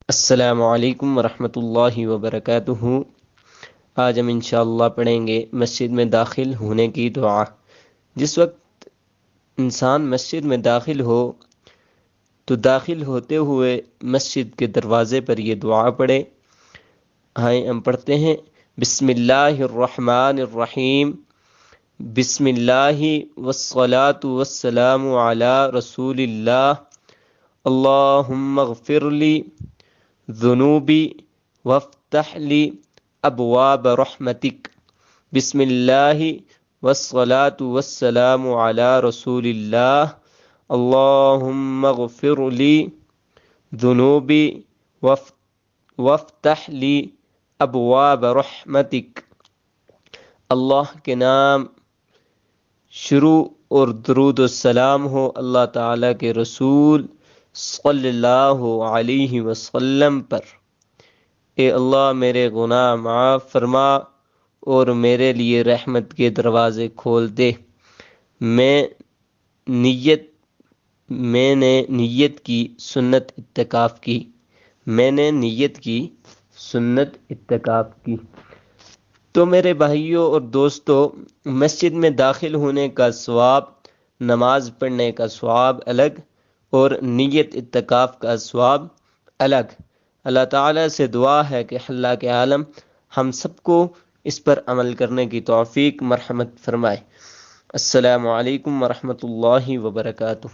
السلام علیکم ورحمۃ اللہ وبرکاتہ۔ آج ہم انشاءاللہ پڑھیں گے مسجد میں داخل ہونے کی دعا۔ جس وقت انسان مسجد میں داخل ہو تو داخل ہوتے ہوئے مسجد کے دروازے پر یہ دعا پڑھے۔ ہم پڑھتے ہیں بسم اللہ الرحمن الرحیم، بسم اللہ والصلاة والسلام علی رسول اللہ، اللہم اغفر لی ذنوبی وافتح لی ابواب رحمتک، بسم اللہ والصلاة والسلام علی رسول اللہ، اللہم اغفر لی ذنوبی وافتح لی ابواب رحمتک۔ اللہ کے نام شروع اور درود و سلام ہو اللہ تعالیٰ کے رسول صلی اللہ علیہ وسلم پر۔ اے اللہ میرے گناہ معاف فرما اور میرے لیے رحمت کے دروازے کھول دے۔ میں نے نیت کی سنت اعتکاف کی۔ تو میرے بھائیوں اور دوستوں، مسجد میں داخل ہونے کا ثواب، نماز پڑھنے کا ثواب الگ اور نیت اعتکاف کا ثواب الگ۔ اللہ تعالیٰ سے دعا ہے کہ اللہ کے عالم ہم سب کو اس پر عمل کرنے کی توفیق مرحمت فرمائے۔ السلام علیکم ورحمۃ اللہ وبرکاتہ۔